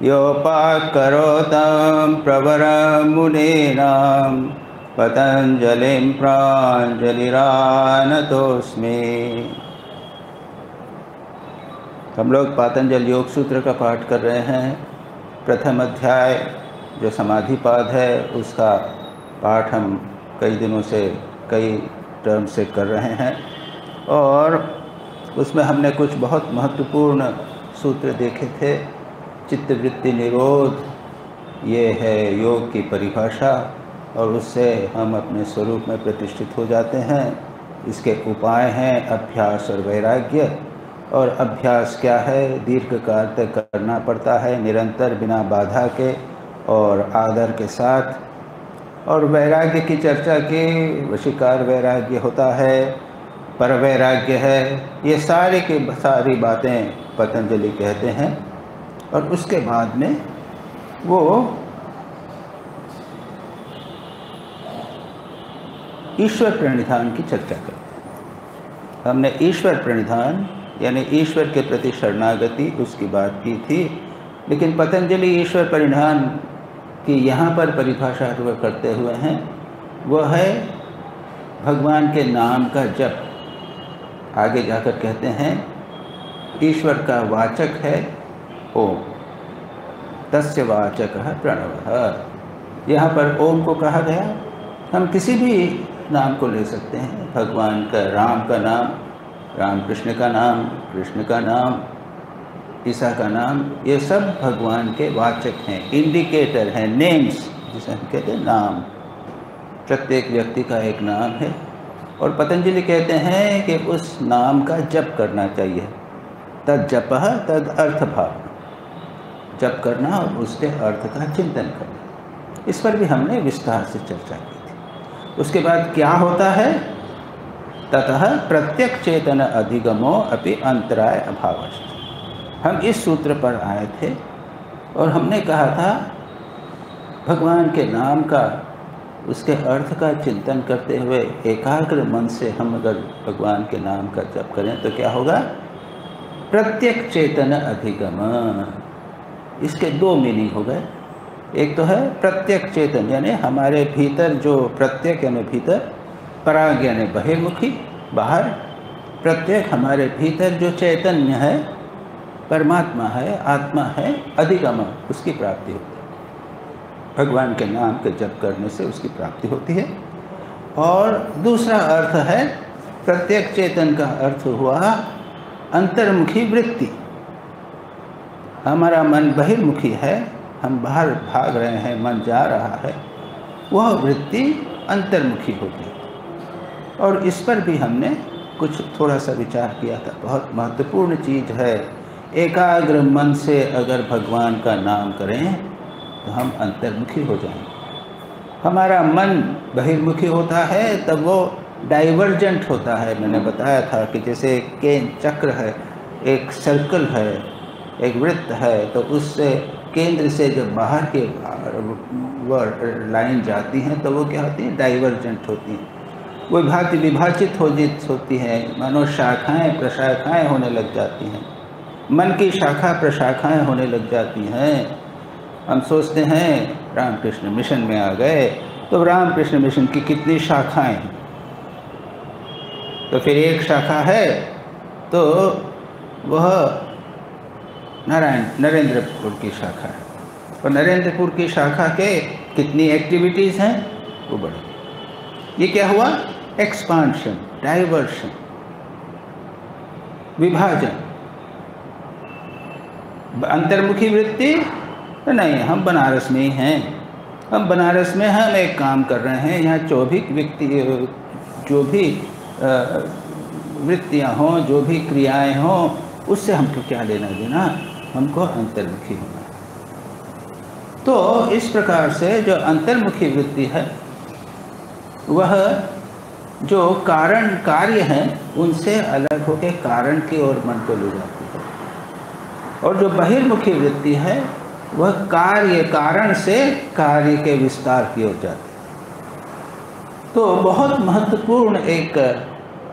योपाकरोतं प्रवरमुनीनां पतंजलिं प्राञ्जलिरानतोऽस्मि। हम लोग पातंजल योग सूत्र का पाठ कर रहे हैं। प्रथम अध्याय जो समाधिपाद है उसका पाठ हम कई दिनों से कई टर्म से कर रहे हैं और उसमें हमने कुछ बहुत महत्वपूर्ण सूत्र देखे थे। चित्तवृत्ति निरोध ये है योग की परिभाषा और उससे हम अपने स्वरूप में प्रतिष्ठित हो जाते हैं। इसके उपाय हैं अभ्यास और वैराग्य। और अभ्यास क्या है? दीर्घ काल तक करना पड़ता है, निरंतर बिना बाधा के और आदर के साथ। और वैराग्य की चर्चा की, वशीकार वैराग्य होता है, पर वैराग्य है, ये सारी की सारी बातें पतंजलि कहते हैं। और उसके बाद में वो ईश्वर प्रणिधान की चर्चा करते हैं। हमने ईश्वर प्रणिधान यानी ईश्वर के प्रति शरणागति उसकी बात की थी, लेकिन पतंजलि ईश्वर परिधान की यहाँ पर परिभाषा करते हुए हैं वह है भगवान के नाम का जप। आगे जाकर कहते हैं ईश्वर का वाचक है ओम, तस्य वाचक है प्रणव। यहाँ पर ओम को कहा गया। हम किसी भी नाम को ले सकते हैं, भगवान का, राम का नाम, राम कृष्ण का नाम, कृष्ण का नाम, ईसा का नाम, ये सब भगवान के वाचक हैं, इंडिकेटर हैं, नेम्स जिसे हम कहते हैं नाम। प्रत्येक व्यक्ति का एक नाम है और पतंजलि कहते हैं कि उस नाम का जप करना चाहिए। तद जपः तद अर्थ भाव, जप करना और उसके अर्थ का चिंतन करना। इस पर भी हमने विस्तार से चर्चा की थी। उसके बाद क्या होता है? ततः प्रत्यक्ष चेतन अधिगमो अपि अंतराय अभावश्च। हम इस सूत्र पर आए थे और हमने कहा था भगवान के नाम का, उसके अर्थ का चिंतन करते हुए एकाग्र मन से हम अगर भगवान के नाम का जप करें तो क्या होगा? प्रत्यक्ष चेतन अधिगम। इसके दो मीनिंग हो गए। एक तो है प्रत्यक्ष चेतन यानी हमारे भीतर जो प्रत्यक्ष यानी भीतर, पराग यानी बहिर्मुखी बाहर, प्रत्येक हमारे भीतर जो चैतन्य है, परमात्मा है, आत्मा है, अधिगम उसकी प्राप्ति होती है। भगवान के नाम के जप करने से उसकी प्राप्ति होती है। और दूसरा अर्थ है प्रत्येक चेतन का अर्थ हुआ अंतर्मुखी वृत्ति। हमारा मन बहिर्मुखी है, हम बाहर भाग रहे हैं, मन जा रहा है, वह वृत्ति अंतर्मुखी होती है। और इस पर भी हमने कुछ थोड़ा सा विचार किया था। बहुत महत्वपूर्ण चीज़ है। एकाग्र मन से अगर भगवान का नाम करें तो हम अंतर्मुखी हो जाएंगे। हमारा मन बहिर्मुखी होता है तब वो डाइवर्जेंट होता है। मैंने बताया था कि जैसे केन चक्र है, एक सर्कल है, एक वृत्त है, तो उससे केंद्र से जब बाहर के लाइन जाती हैं तो वो क्या होती है? डाइवर्जेंट होती हैं। वो विभाजित होती हैं, मानो शाखाएं प्रशाखाएं होने लग जाती हैं। मन की शाखा प्रशाखाएं होने लग जाती हैं। हम सोचते हैं रामकृष्ण मिशन में आ गए तो रामकृष्ण मिशन की कितनी शाखाएं हैं? तो फिर एक शाखा है तो वह नरेंद्रपुर की शाखा है, और नरेंद्रपुर की शाखा के कितनी एक्टिविटीज़ हैं? वो बढ़ी। ये क्या हुआ? एक्सपांशन, डाइवर्शन, विभाजन। अंतर्मुखी वृत्ति तो नहीं, हम बनारस में ही हैं, हम बनारस में हम एक काम कर रहे हैं, यहाँ जो भी वृत्तियाँ हों, जो भी क्रियाएं हों, उससे हमको क्या लेना देना? हमको अंतर्मुखी होना। तो इस प्रकार से जो अंतर्मुखी वृत्ति है वह जो कार्य हैं उनसे अलग होकर कारण की ओर मन को ले जाती है। और जो बहिर्मुखी वृत्ति है वह कारण से कार्य के विस्तार की ओर जाती है। तो बहुत महत्वपूर्ण एक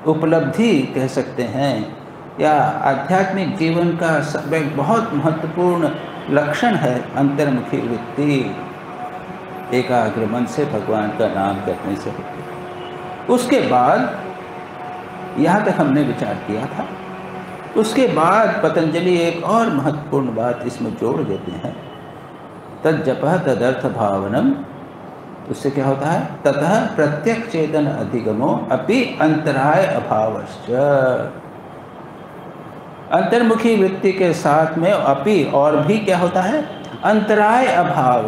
उपलब्धि कह सकते हैं, या आध्यात्मिक जीवन का एक बहुत महत्वपूर्ण लक्षण है अंतर्मुखी वृत्ति, एकाग्र मन से भगवान का नाम करने से होती है। उसके बाद यहाँ तक हमने विचार किया था। उसके बाद पतंजलि एक और महत्वपूर्ण बात इसमें जोड़ देते हैं, तज्जपः तदर्थ भावनम। उससे क्या होता है, ततः प्रत्यक्ष चेतन अधिगमो अपि अंतराय अभावश्च। अंतर्मुखी वृत्ति के साथ में अपि और भी क्या होता है, अंतराय अभाव,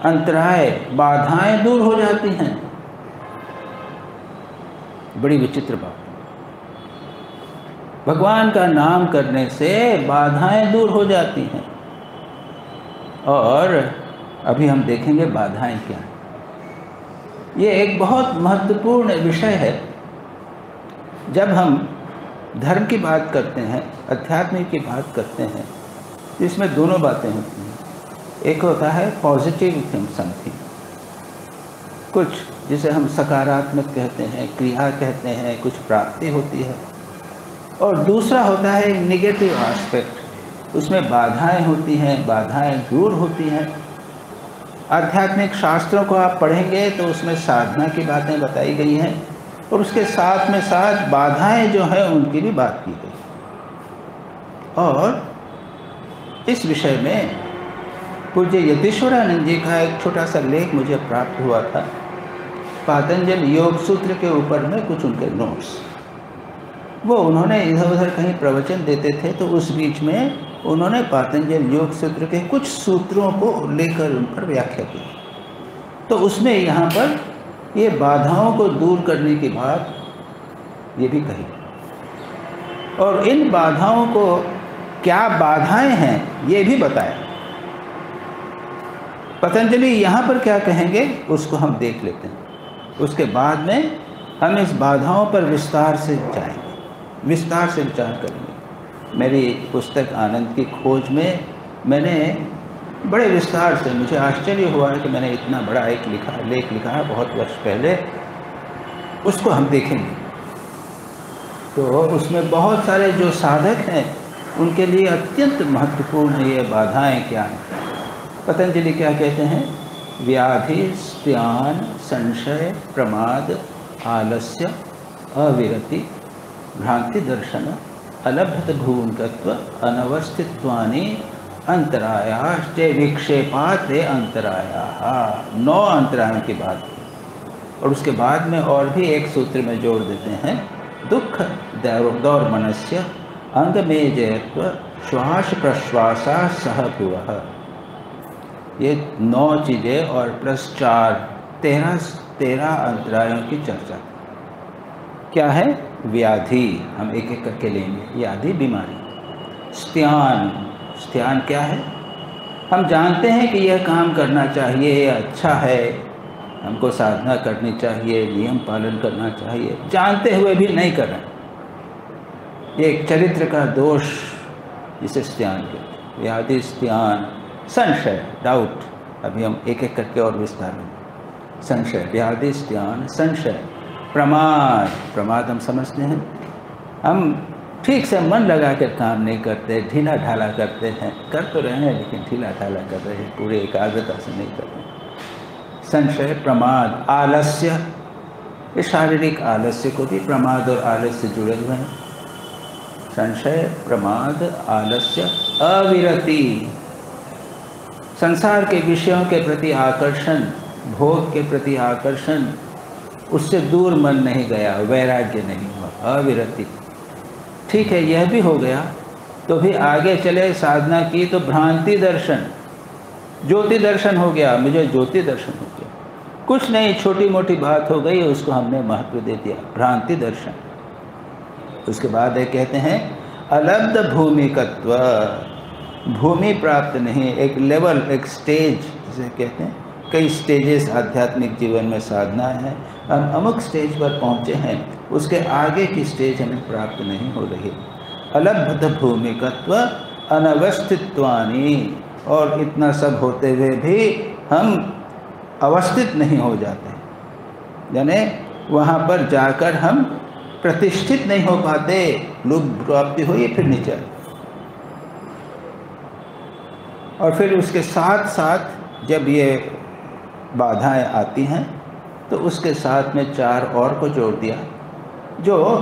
अंतराय बाधाएं दूर हो जाती हैं। बड़ी विचित्र बात, भगवान का नाम करने से बाधाएं दूर हो जाती हैं। और अभी हम देखेंगे बाधाएं क्या हैं। ये एक बहुत महत्वपूर्ण विषय है। जब हम धर्म की बात करते हैं, अध्यात्म की बात करते हैं, तो इसमें दोनों बातें होती हैं। एक होता है पॉजिटिव समथिंग, कुछ जिसे हम सकारात्मक कहते हैं, क्रिया कहते हैं, कुछ प्राप्ति होती है। और दूसरा होता है नेगेटिव एस्पेक्ट, उसमें बाधाएं होती हैं, बाधाएं दूर होती हैं। आध्यात्मिक शास्त्रों को आप पढ़ेंगे तो उसमें साधना की बातें बताई गई हैं और उसके साथ में साथ बाधाएं जो हैं उनकी भी बात की गई। और इस विषय में पूज्य यतीश्वरानंद जी का एक छोटा सा लेख मुझे प्राप्त हुआ था, पातंजल योग सूत्र के ऊपर में कुछ उनके नोट्स। वो उन्होंने इधर उधर कहीं प्रवचन देते थे, तो उस बीच में उन्होंने पातंजल योग सूत्र के कुछ सूत्रों को लेकर उन पर व्याख्या की। तो उसमें यहाँ पर ये बाधाओं को दूर करने की बात ये भी कही, और इन बाधाओं को क्या बाधाएं हैं ये भी बताया। पतंजलि यहाँ पर क्या कहेंगे उसको हम देख लेते हैं। उसके बाद में हम इस बाधाओं पर विस्तार से जाएंगे, विस्तार से विचार करेंगे। मेरी पुस्तक आनंद की खोज में मैंने बड़े विस्तार से, मुझे आश्चर्य हुआ है कि मैंने इतना बड़ा एक लेख लिखा है बहुत वर्ष पहले, उसको हम देखेंगे। तो उसमें बहुत सारे जो साधक हैं उनके लिए अत्यंत महत्वपूर्ण ये बाधाएं क्या हैं। पतंजलि क्या कहते हैं, व्याधि, स्त्यान, संशय, प्रमाद, आलस्य, अविरति, भ्रांति दर्शन, अलभ्यत भूमिकत्व, अनवस्थित्वानि अंतरायाश्चे विक्षेपाते अंतरायाः। 9 अंतरायों की बात की। और उसके बाद में और भी एक सूत्र में जोड़ देते हैं, दुख दौर्मनस्य अंग में जयत्व श्वास प्रश्वासा सह भुवः। ये 9 चीज़ें और प्लस 4 13 अंतरायों की चर्चा। क्या है, व्याधि, हम एक एक करके लेंगे। व्याधि बीमारी। स्त्यान, स्त्यान क्या है, हम जानते हैं कि यह काम करना चाहिए, अच्छा है, हमको साधना करनी चाहिए, नियम पालन करना चाहिए, जानते हुए भी नहीं कर रहे। ये एक चरित्र का दोष, जिसे स्त्यान कहते। व्याधि, स्त्यान, संशय, डाउट, अभी हम एक एक करके और विस्तार में। संशय, व्याधि, स्त्यान, संशय, प्रमाद, प्रमाद हम समझते हैं, हम ठीक से मन लगा कर काम नहीं करते, ढीला ढाला करते हैं, कर तो रहे हैं लेकिन ढीला ढाला कर रहे हैं, पूरे एकाग्रता से नहीं कर रहे। संशय, प्रमाद, आलस्य, ये शारीरिक आलस्य को भी प्रमाद और आलस्य जुड़े हुए हैं। संशय, प्रमाद, आलस्य, अविरति, संसार के विषयों के प्रति आकर्षण, भोग के प्रति आकर्षण, उससे दूर मन नहीं गया, वैराग्य नहीं हुआ, अविरति। ठीक है, यह भी हो गया तो भी आगे चले, साधना की तो भ्रांति दर्शन, ज्योति दर्शन हो गया, मुझे ज्योति दर्शन हो गया, कुछ नहीं, छोटी मोटी बात हो गई, उसको हमने महत्व दे दिया, भ्रांति दर्शन। उसके बाद ये कहते हैं अलब्ध भूमिकत्व, भूमि प्राप्त नहीं, एक लेवल, एक स्टेज जिसे कहते हैं। कई स्टेजेस आध्यात्मिक जीवन में साधना है, हम अमुक स्टेज पर पहुँचे हैं, उसके आगे की स्टेज हमें प्राप्त नहीं हो रही। अलब्ध भूमिकत्व अनवस्थित्वानि, और इतना सब होते हुए भी हम अवस्थित नहीं हो जाते, यानी वहाँ पर जाकर हम प्रतिष्ठित नहीं हो पाते। लोग प्राप्ति हुई फिर नीचे। और फिर उसके साथ साथ जब ये बाधाएं आती हैं तो उसके साथ में 4 और को जोड़ दिया जो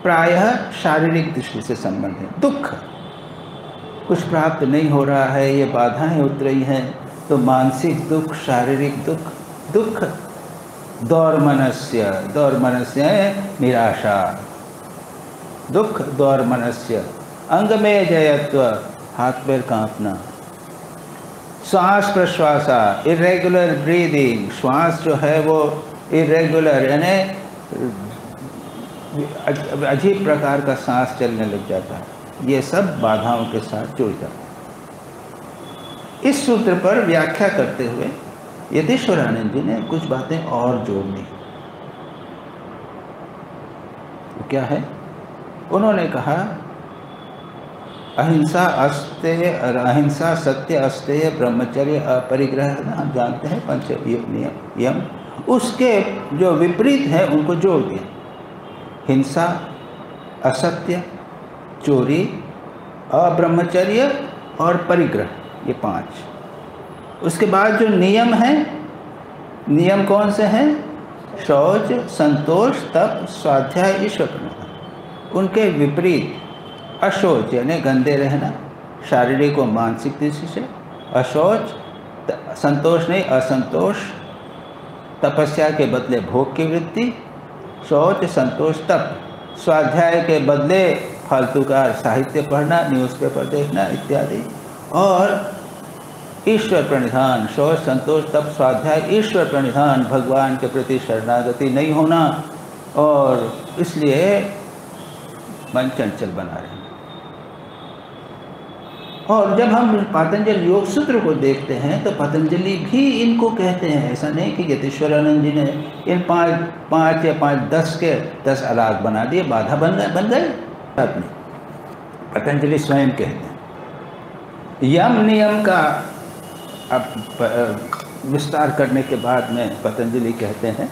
प्रायः शारीरिक दृष्टि से संबंधित। दुख, कुछ प्राप्त नहीं हो रहा है, ये बाधाएं उतर रही हैं, तो मानसिक दुख, शारीरिक दुख। दुख दौर्मनस्य, दौर्मनस्य निराशा। दुख दौर्मनस्य, अंग में जयत्व, हाथ पैर कांपना। श्वास प्रश्वासा, इरेगुलर ब्रीदिंग, श्वास जो है वो इरेगुलर यानी अजीब प्रकार का सांस चलने लग जाता है। ये सब बाधाओं के साथ जुड़ जाता है। इस सूत्र पर व्याख्या करते हुए यतीश्वरानंद जी ने कुछ बातें और जोड़ दी। तो क्या है? उन्होंने कहा अहिंसा अस्तेय, अहिंसा सत्य अस्तेय, ब्रह्मचर्य अपरिग्रह, हम जानते हैं पंच नियम, उसके जो विपरीत हैं उनको जोड़ दिया। हिंसा, असत्य, चोरी, अब्रह्मचर्य और परिग्रह, ये 5। उसके बाद जो नियम हैं, नियम कौन से हैं? शौच, संतोष, तप, स्वाध्याय, ईश्वर प्रणिधान। उनके विपरीत अशौच यानी गंदे रहना, शारीरिक और मानसिक दृष्टि से अशौच, संतोष नहीं असंतोष, तपस्या के बदले भोग की वृत्ति, शौच, संतोष, तप, स्वाध्याय के बदले फालतू का साहित्य पढ़ना, न्यूज़पेपर देखना इत्यादि, और ईश्वर प्रणिधान, शौच, संतोष, तप, स्वाध्याय, ईश्वर प्रणिधान, भगवान के प्रति शरणागति नहीं होना, और इसलिए मन चंचल बना रहे। और जब हम पतंजलि योग सूत्र को देखते हैं तो पतंजलि भी इनको कहते हैं। ऐसा नहीं कि यतीश्वरानंद जी ने इन 5 या 10 के 10 अलग बना दिए, बाधा बन गए। पतंजलि स्वयं कहते हैं। यम नियम का अब विस्तार करने के बाद में पतंजलि कहते हैं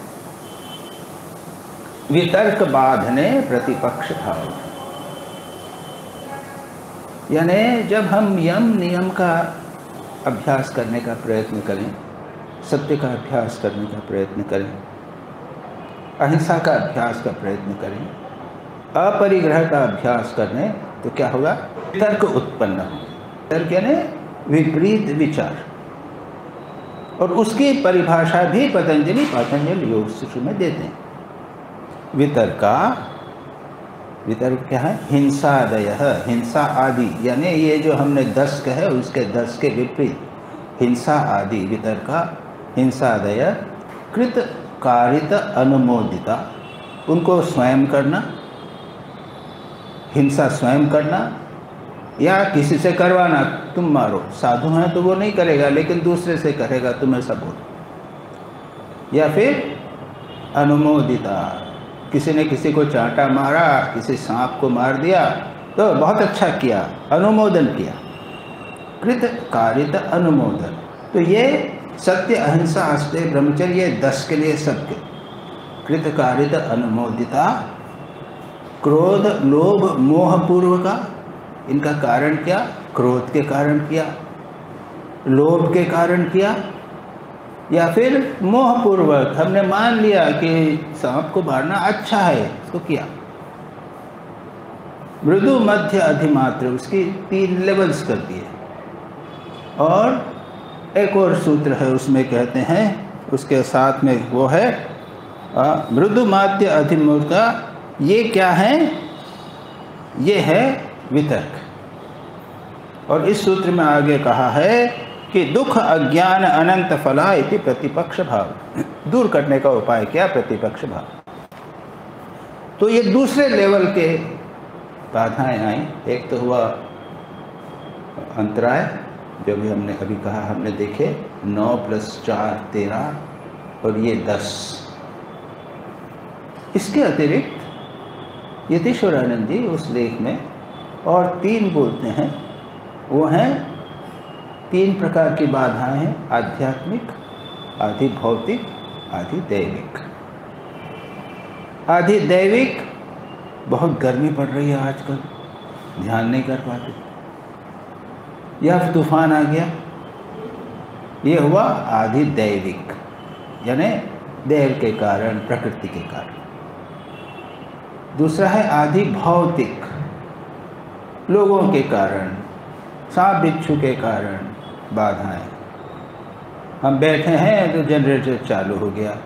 वितर्क बाधने प्रतिपक्ष भाव। यानी जब हम यम नियम का अभ्यास करने का प्रयत्न करें, सत्य का अभ्यास करने का प्रयत्न करें, अहिंसा का अभ्यास का प्रयत्न करें, अपरिग्रह का अभ्यास करें, तो क्या होगा? तर्क उत्पन्न होगा। तर्क यानी विपरीत विचार, और उसकी परिभाषा भी पतंजलि योग सूत्र में देते हैं। वितर्क क्या है? हिंसादय, हिंसा आदि, यानी ये जो हमने 10 कहे उसके 10 के विपरीत हिंसा आदि। वितर्का हिंसादय कृत कारित अनुमोदिता, उनको स्वयं करना, हिंसा स्वयं करना या किसी से करवाना। तुम मारो, साधु हैं तो वो नहीं करेगा लेकिन दूसरे से करेगा, तुम्हें सबूत। या फिर अनुमोदिता, किसी ने किसी को चांटा मारा, किसी सांप को मार दिया तो बहुत अच्छा किया, अनुमोदन किया। कृत कारित अनुमोदन, तो ये सत्य, अहिंसा, अस्तेय, ब्रह्मचर्य, 10 के लिए सबके। कृत कारित अनुमोदिता, क्रोध, लोभ, मोह पूर्वका, इनका कारण क्या? क्रोध के कारण किया, लोभ के कारण किया, या फिर मोहपूर्वक हमने मान लिया कि सांप को मारना अच्छा है, इसको किया। मृदु, मध्य, अधिमात्र, उसकी 3 लेवल्स कर दिए। और एक और सूत्र है उसमें कहते हैं, उसके साथ में वो है मृदु, मध्य, अधिमूर्ता। ये क्या है? ये है वितर्क। और इस सूत्र में आगे कहा है कि दुख अज्ञान अनंत फला इति प्रतिपक्ष भाव। दूर करने का उपाय क्या? प्रतिपक्ष भाव। तो ये दूसरे लेवल के बाधाएं आई। एक तो हुआ अंतराय, जो भी हमने अभी कहा, हमने देखे 9 + 4 13 और ये 10। इसके अतिरिक्त यतीश्वरानंद जी उस लेख में और 3 बोलते हैं। वो हैं 3 प्रकार की बाधाएं हैं, आध्यात्मिक, आधि भौतिक, आधि दैविक। आधि दैविक, बहुत गर्मी पड़ रही है आजकल, ध्यान नहीं कर पाते। यह तूफान आ गया, ये हुआ आदि दैविक, यानी देव के कारण, प्रकृति के कारण। दूसरा है आदि भौतिक, लोगों के कारण, सांप बिच्छू के कारण बाधाएं। हम बैठे हैं तो जनरेटर चालू हो गया,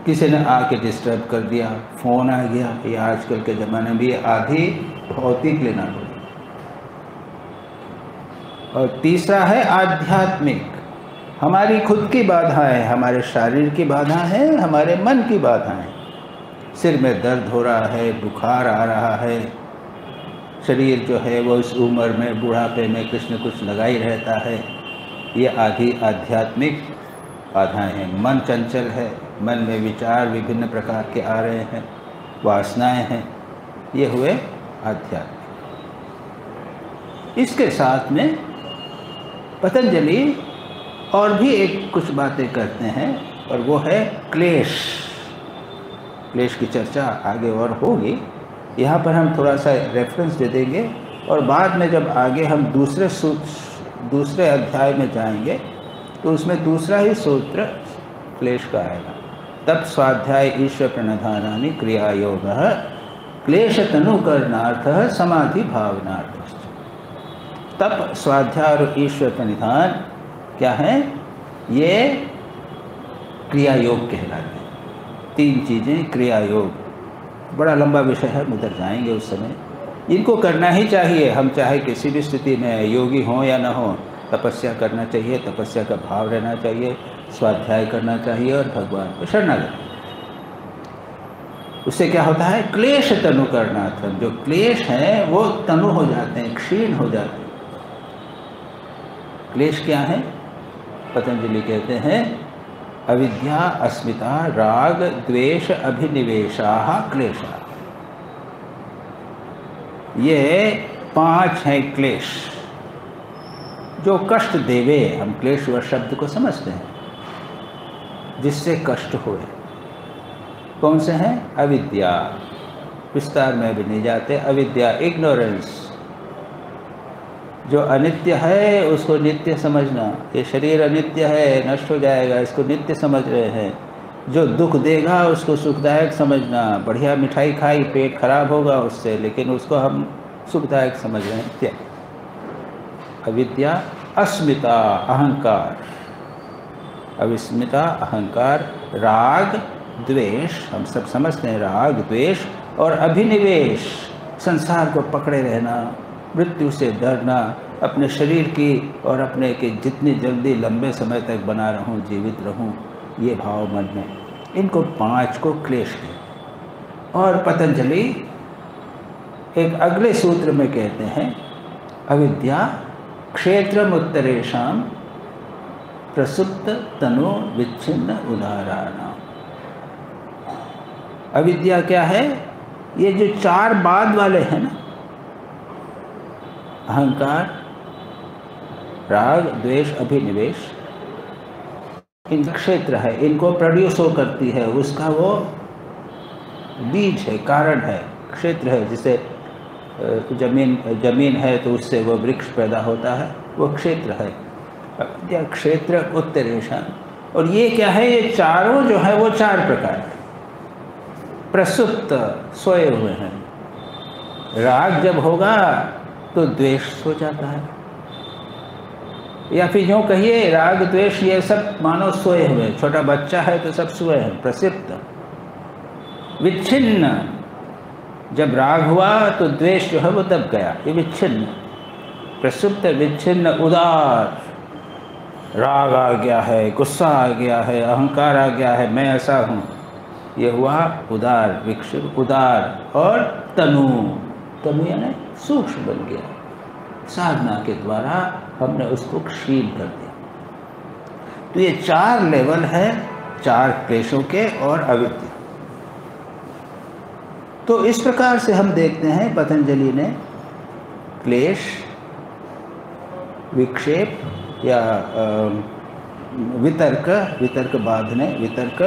किसी ने आके डिस्टर्ब कर दिया, फ़ोन आ गया। ये आजकल के ज़माने में भी आदि भौतिक लेना पड़ेगा। और तीसरा है आध्यात्मिक, हमारी खुद की बाधाएं, हमारे शरीर की बाधा है, हमारे मन की बाधाएं। सिर में दर्द हो रहा है, बुखार आ रहा है, शरीर जो है वो इस उम्र में बुढ़ापे में कुछ न कुछ लगा ही रहता है, ये आदि आध्यात्मिक बाधाएं हैं। मन चंचल है, मन में विचार विभिन्न प्रकार के आ रहे हैं, वासनाएं हैं, ये हुए आध्यात्मिक। इसके साथ में पतंजलि और भी एक कुछ बातें करते हैं, और वो है क्लेश। क्लेश की चर्चा आगे और होगी, यहाँ पर हम थोड़ा सा रेफरेंस दे देंगे, और बाद में जब आगे हम दूसरे अध्याय में जाएंगे तो उसमें दूसरा ही सूत्र क्लेश का आएगा। तब स्वाध्याय ईश्वर प्रणधानानि क्रिया योग क्लेश तनुकरणार्थ समाधि भावनार्थ। तब स्वाध्याय और ईश्वर प्रणिधान क्या है? ये क्रिया योग कहलाते हैं। 3 चीज़ें क्रिया योग, बड़ा लंबा विषय है, उधर जाएंगे उस समय। इनको करना ही चाहिए, हम चाहे किसी भी स्थिति में योगी हों या ना हो, तपस्या करना चाहिए, तपस्या का भाव रहना चाहिए, स्वाध्याय करना चाहिए और भगवान को शरणागत। उससे क्या होता है? क्लेश तनु करणार्थम, जो क्लेश हैं वो तनु हो जाते हैं, क्षीण हो जाते हैं। क्लेश क्या है? पतंजलि कहते हैं अविद्या, अस्मिता, राग, द्वेष, अभिनिवेशाः क्लेशा। ये 5 हैं क्लेश जो कष्ट देवे। हम क्लेश व शब्द को समझते हैं, जिससे कष्ट हुए। कौन से हैं? अविद्या, विस्तार में भी नहीं जाते। अविद्या, इग्नोरेंस, जो अनित्य है उसको नित्य समझना। ये शरीर अनित्य है, नष्ट हो जाएगा, इसको नित्य समझ रहे हैं। जो दुख देगा उसको सुखदायक समझना। बढ़िया मिठाई खाई, पेट खराब होगा उससे, लेकिन उसको हम सुखदायक समझ रहे हैं। अविद्या, अस्मिता, अहंकार, अविस्मिता, अहंकार, राग, द्वेष, हम सब समझते हैं राग, द्वेष, और अभिनिवेश, संसार को पकड़े रहना, मृत्यु से डरना, अपने शरीर की और अपने के जितनी जल्दी लंबे समय तक बना रहूं, जीवित रहूं, ये भाव मन में। इनको 5 को क्लेश कहते। और पतंजलि एक अगले सूत्र में कहते हैं अविद्या क्षेत्रम उत्तरेषाम प्रसुप्त तनु विच्छिन्न उदाहरणा। अविद्या क्या है? ये जो 4 बाद वाले हैं ना, अहंकार, राग, द्वेष, अभिनिवेश, इनका क्षेत्र है, इनको प्रोड्यूस हो करती है, उसका वो बीज है, कारण है, क्षेत्र है। जिसे जमीन है तो उससे वो वृक्ष पैदा होता है, वो क्षेत्र है। या क्षेत्र उत्तरेषाम। और ये क्या है? ये चारों जो है वो 4 प्रकार है। प्रसुप्त, सोए हुए हैं। राग जब होगा तो द्वेष सो जाता है, या फिर यूँ कहिए राग द्वेष ये सब मानो सोए हुए। छोटा बच्चा है तो सब सोए हैं, प्रसुप्त। विच्छिन्न, जब राग हुआ तो द्वेष जो है वो दब गया, ये विच्छिन्न। प्रसुप्त, विच्छिन्न, उदार, राग आ गया है, गुस्सा आ गया है, अहंकार आ गया है, मैं ऐसा हूँ, ये हुआ उदार, विक्षिप्त, उदार। और तनु, तनु यानी सूक्ष्म बन गया। साधना के द्वारा हमने उसको क्षीण कर दिया। तो ये 4 लेवल है 4 क्लेशों के और अविद्या। तो इस प्रकार से हम देखते हैं पतंजलि ने क्लेश, विक्षेप या वितर्क, वितर्क बांधने, वितर्क,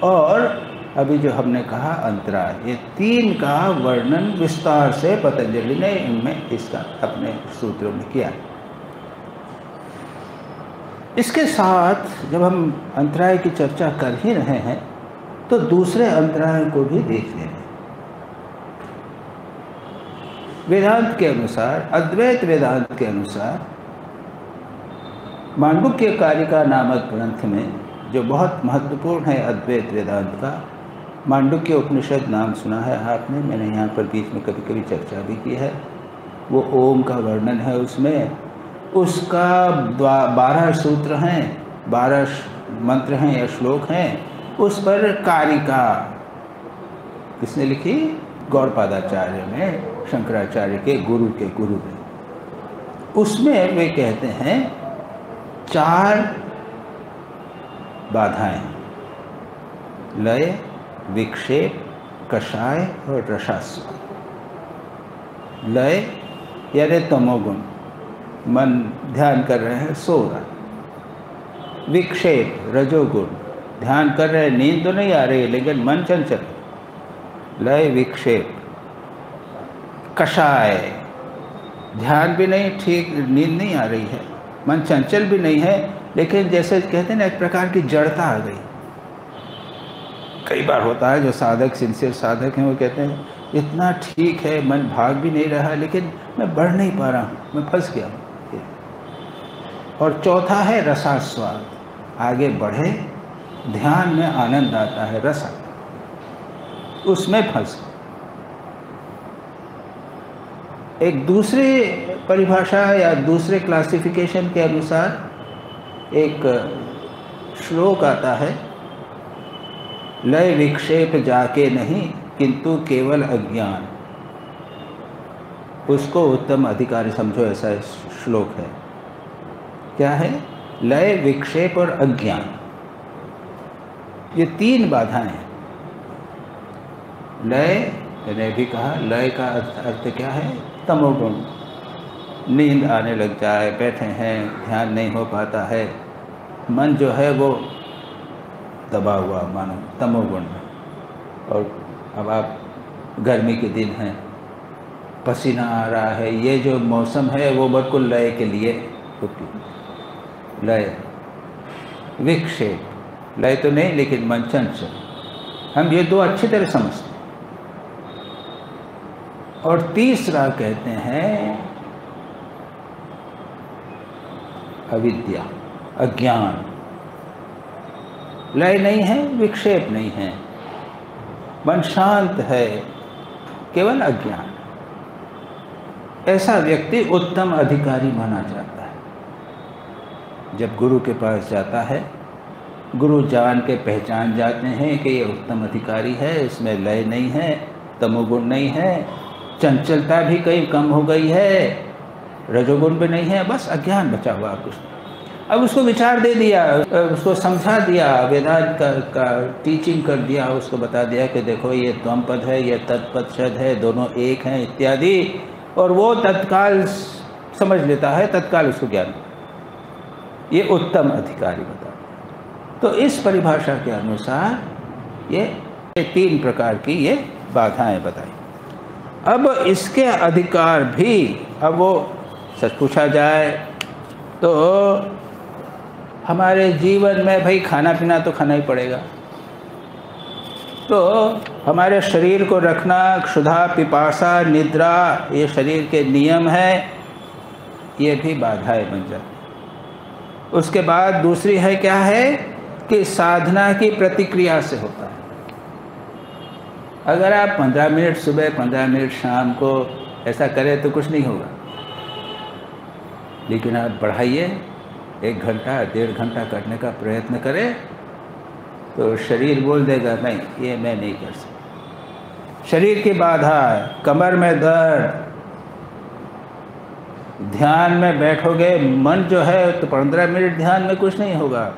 और अभी जो हमने कहा अंतराय, ये 3 का वर्णन विस्तार से पतंजलि ने इनमें इसका अपने सूत्रों में किया। इसके साथ जब हम अंतराय की चर्चा कर ही रहे हैं तो दूसरे अंतराय को भी देख लें। वेदांत के अनुसार, अद्वैत वेदांत के अनुसार, मांडुक्य कारिका नामक ग्रंथ में जो बहुत महत्वपूर्ण है अद्वैत वेदांत का, मांडुक्य उपनिषद नाम सुना है आपने, मैंने यहाँ पर बीच में कभी कभी चर्चा भी की है। वो ओम का वर्णन है उसमें, उसका 12 सूत्र हैं, 12 मंत्र हैं या श्लोक हैं। उस पर कारिका किसने लिखी? गौड़पादाचार्य ने, शंकराचार्य के गुरु ने। उसमें वे कहते हैं 4 बाधाएं, लय, विक्षेप, कषाय और रसास्व। लय यानी तमोगुण, मन ध्यान कर रहे हैं, सो रहा। विक्षेप रजोगुण, ध्यान कर रहे हैं, नींद तो नहीं आ रही है लेकिन मन चंचल। लय विक्षेप। कषाय, ध्यान भी नहीं ठीक, नींद नहीं आ रही है, मन चंचल भी नहीं है, लेकिन जैसे कहते हैं ना एक प्रकार की जड़ता आ गई। कई बार होता है जो साधक, सिंसियर साधक हैं, वो कहते हैं इतना ठीक है, मन भाग भी नहीं रहा लेकिन मैं बढ़ नहीं पा रहा हूँ, मैं फंस गया हूँ। और चौथा है रसास्वाद, आगे बढ़े, ध्यान में आनंद आता है, रस आता है, उसमें फंस। एक दूसरी परिभाषा या दूसरे क्लासिफिकेशन के अनुसार एक श्लोक आता है, लय विक्षेप जाके नहीं किंतु केवल अज्ञान। उसको उत्तम अधिकारी समझो, ऐसा श्लोक है। क्या है? लय, विक्षेप और अज्ञान, ये 3 बाधाएं हैं। लय, मैंने भी कहा, लय का अर्थ क्या है? तमोगुण। नींद आने लग जाए, बैठे हैं, ध्यान नहीं हो पाता है, मन जो है वो दबा हुआ मानो तमोगुण में। और अब आप गर्मी के दिन हैं, पसीना आ रहा है, ये जो मौसम है वो बिल्कुल लय के लिए लय। विक्षेप, लय तो नहीं लेकिन मन चंचल। हम ये 2 अच्छी तरह समझते हैं। और तीसरा कहते हैं अविद्या, अज्ञान। लय नहीं है, विक्षेप नहीं है, मन शांत है, केवल अज्ञान। ऐसा व्यक्ति उत्तम अधिकारी माना जाता है। जब गुरु के पास जाता है, गुरु जान के पहचान जाते हैं कि ये उत्तम अधिकारी है, इसमें लय नहीं है, तमोगुण नहीं है, चंचलता भी कहीं कम हो गई है, रजोगुण भी नहीं है, बस अज्ञान बचा हुआ कुछ। अब उसको विचार दे दिया, उसको समझा दिया, वेदांत का टीचिंग कर दिया, उसको बता दिया कि देखो ये त्वम पद है, ये तत्पद शब्द है, दोनों एक हैं इत्यादि, और वो तत्काल समझ लेता है, तत्काल उसको ज्ञान। ये उत्तम अधिकारी बता। तो इस परिभाषा के अनुसार ये 3 प्रकार की ये बाधाएं बताई। अब इसके अधिकार भी, अब वो सच पूछा जाए तो हमारे जीवन में भाई खाना पीना तो खाना ही पड़ेगा, तो हमारे शरीर को रखना, क्षुधा, पिपासा, निद्रा, ये शरीर के नियम हैं, ये भी बाधाएं बन जाती। उसके बाद दूसरी है, क्या है कि साधना की प्रतिक्रिया से होता है। अगर आप 15 मिनट सुबह, 15 मिनट शाम को ऐसा करें तो कुछ नहीं होगा, लेकिन आप बढ़ाइए, 1 घंटा, 1.5 घंटा करने का प्रयत्न करें तो शरीर बोल देगा नहीं, ये मैं नहीं कर सकता। शरीर की बाधा, कमर में दर्द, ध्यान में बैठोगे, मन जो है तो 15 मिनट ध्यान में कुछ नहीं होगा।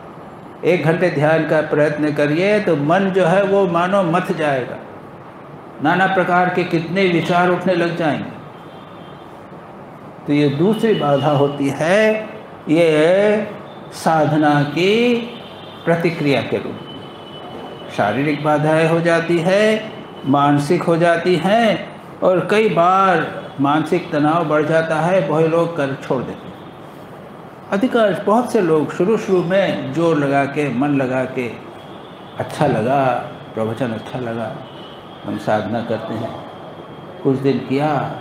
1 घंटे ध्यान का प्रयत्न करिए तो मन जो है वो मानो मथ जाएगा, नाना प्रकार के कितने विचार उठने लग जाएंगे। तो ये दूसरी बाधा होती है, ये साधना की प्रतिक्रिया के रूप में। शारीरिक बाधाएं हो जाती है, मानसिक हो जाती हैं, और कई बार मानसिक तनाव बढ़ जाता है, वही लोग कर छोड़ देते हैं। अधिकांश बहुत से लोग शुरू में जोर लगा के, मन लगा के, अच्छा लगा, प्रवचन अच्छा लगा, हम साधना करते हैं, कुछ दिन किया,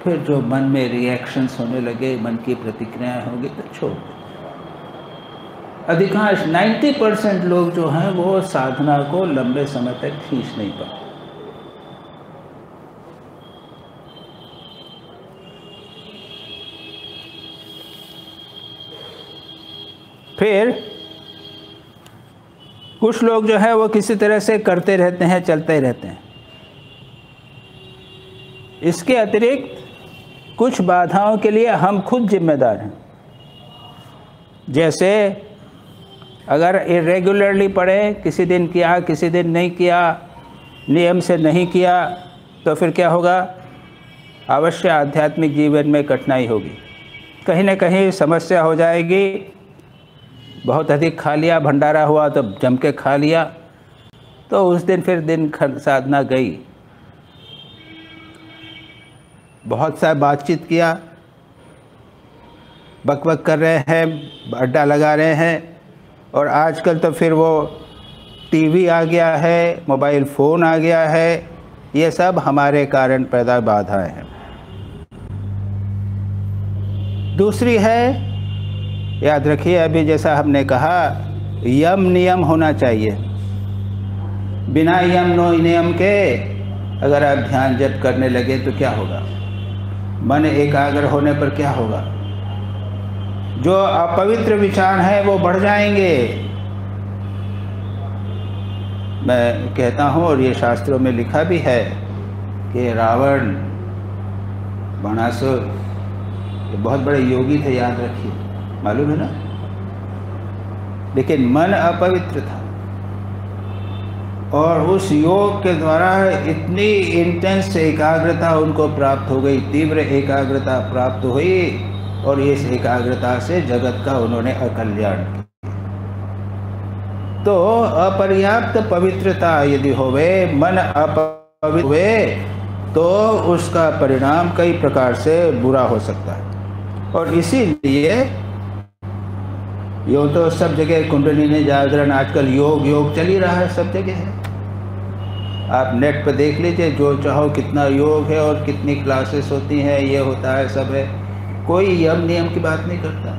फिर जो मन में रिएक्शंस होने लगे, मन की प्रतिक्रियाएं होंगी, तो छोड़ देते। अधिकांश 90% लोग जो हैं वो साधना को लंबे समय तक खींच नहीं पाते। फिर कुछ लोग जो है वो किसी तरह से करते रहते हैं, चलते रहते हैं। इसके अतिरिक्त कुछ बाधाओं के लिए हम खुद जिम्मेदार हैं। जैसे अगर इरेगुलरली पढ़े, किसी दिन किया, किसी दिन नहीं किया, नियम से नहीं किया, तो फिर क्या होगा? अवश्य आध्यात्मिक जीवन में कठिनाई होगी, कहीं ना कहीं समस्या हो जाएगी। बहुत अधिक खा लिया, भंडारा हुआ तो जम के खा लिया, तो उस दिन फिर दिन साधना गई। बहुत सा बातचीत किया, बकबक कर रहे हैं, अड्डा लगा रहे हैं, और आजकल तो फिर वो टीवी आ गया है, मोबाइल फ़ोन आ गया है, ये सब हमारे कारण पैदा बाधाएं हैं। दूसरी है, याद रखिए, अभी जैसा हमने कहा, यम नियम होना चाहिए। बिना यम नियम के अगर आप ध्यान जप करने लगे तो क्या होगा? मन एकाग्र होने पर क्या होगा? जो अपवित्र विचार हैं वो बढ़ जाएंगे। मैं कहता हूँ, और ये शास्त्रों में लिखा भी है कि रावण, बाणासुर, ये बहुत बड़े योगी थे, याद रखिए, मालूम है ना? लेकिन मन अपवित्र था, और उस योग के द्वारा इतनी इंटेंस एकाग्रता उनको प्राप्त हो गई, तीव्र एकाग्रता प्राप्त हुई, और इस एकाग्रता से जगत का उन्होंने अकल्याण किया। तो अपर्याप्त पवित्रता यदि होवे, मन अपवित्र हुए, तो उसका परिणाम कई प्रकार से बुरा हो सकता है। और इसीलिए योग तो सब जगह कुंडलिनी जागरण, आजकल योग योग चल ही रहा है, सब जगह है। आप नेट पर देख लीजिए, जो चाहो कितना योग है और कितनी क्लासेस होती हैं, ये होता है, सब है। कोई यम नियम की बात नहीं करता।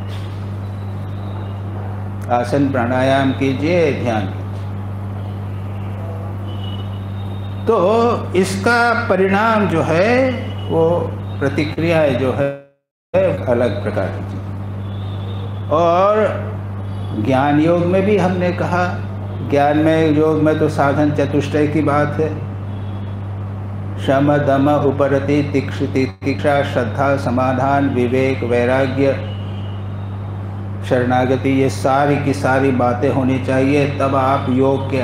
आसन प्राणायाम कीजिए, ध्यान कीजिए, तो इसका परिणाम जो है, वो प्रतिक्रियाएं जो है अलग प्रकार की चीज। और ज्ञान योग में भी हमने कहा, ज्ञान में, योग में तो साधन चतुष्टय की बात है। शम दम उपरति तितिक्षा, श्रद्धा, समाधान, विवेक, वैराग्य, शरणागति, ये सारी की सारी बातें होनी चाहिए, तब आप योग के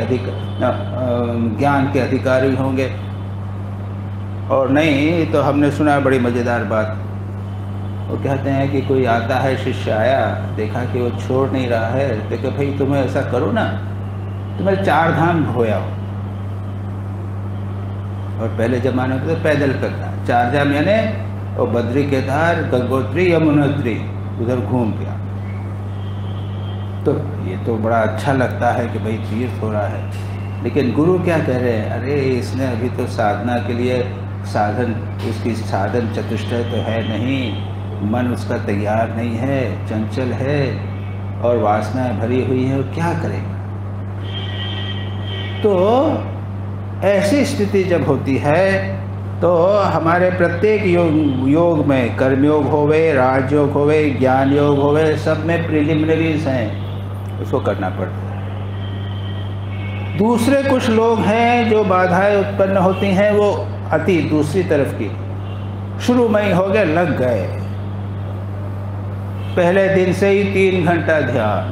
ज्ञान के अधिकारी होंगे। और नहीं तो हमने सुना बड़ी मज़ेदार बात, वो कहते हैं कि कोई आता है, शिष्य आया, देखा कि वो छोड़ नहीं रहा है, तो कहा भाई तुम्हें ऐसा करो ना, तुम्हें 4 धाम होया हो। और पहले ज़माने में तो पैदल करता, 4 धाम यानी वो बद्री केदार, गंगोत्री, यमुनोत्री, उधर घूम के। तो ये तो बड़ा अच्छा लगता है कि भाई तीर्थ हो रहा है, लेकिन गुरु क्या कह रहे हैं? अरे इसने अभी तो साधना के लिए साधन, उसकी साधन चतुष्टय तो है नहीं, मन उसका तैयार नहीं है, चंचल है, और वासनाएं भरी हुई है, वो क्या करेगा? तो ऐसी स्थिति जब होती है, तो हमारे प्रत्येक योग में, कर्मयोग होवे, राजयोग होवे, ज्ञान योग होवे, सब में प्रिलिमिनरीज हैं, उसको करना पड़ता है। दूसरे कुछ लोग हैं जो बाधाएं उत्पन्न होती हैं, वो अति दूसरी तरफ की, शुरू में ही हो गए, लग गए, पहले दिन से ही 3 घंटा ध्यान,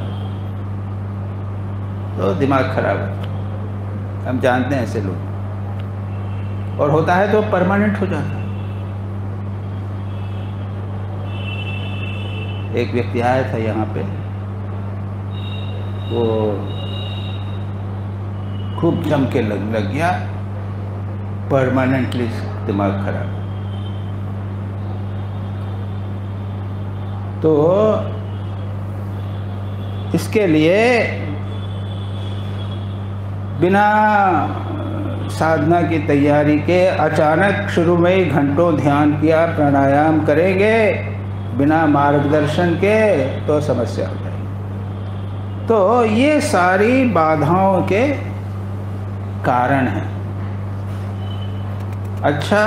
तो दिमाग खराब है। हम जानते हैं ऐसे लोग, और होता है तो परमानेंट हो जाता है। एक व्यक्ति आया था यहाँ पे, वो खूब जम के लग गया, परमानेंटली दिमाग खराब। तो इसके लिए बिना साधना की तैयारी के अचानक शुरू में ही घंटों ध्यान किया, प्राणायाम करेंगे बिना मार्गदर्शन के तो समस्या हो जाएगी। तो ये सारी बाधाओं के कारण हैं। अच्छा,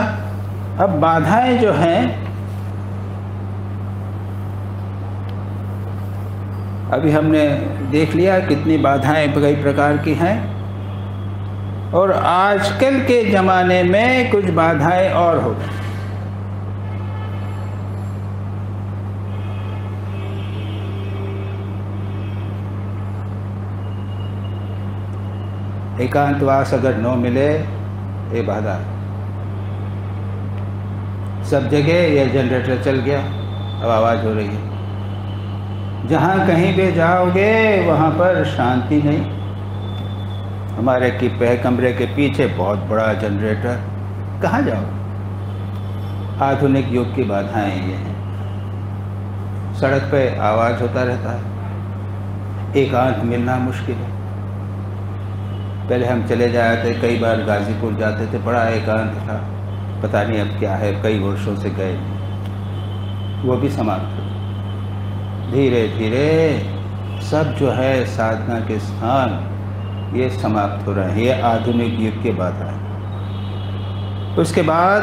अब बाधाएं जो हैं, अभी हमने देख लिया कितनी बाधाएं कई प्रकार की हैं, और आजकल के ज़माने में कुछ बाधाएं और हो गई। एकांतवास अगर न मिले ये बाधा। सब जगह ये जनरेटर चल गया, अब आवाज़ हो रही है। जहाँ कहीं भी जाओगे वहाँ पर शांति नहीं। हमारे कमरे के पीछे बहुत बड़ा जनरेटर, कहाँ जाओ? आधुनिक युग की बाधाएं ये हैं। सड़क पे आवाज़ होता रहता है, एकांत मिलना मुश्किल है। पहले हम चले जाते, कई बार गाज़ीपुर जाते थे, बड़ा एकांत था। पता नहीं अब क्या है, कई वर्षों से गए, वो भी समाप्त हो। धीरे धीरे सब जो है साधना के स्थान ये समाप्त हो रहे हैं। ये आधुनिक युग की बात है। उसके बाद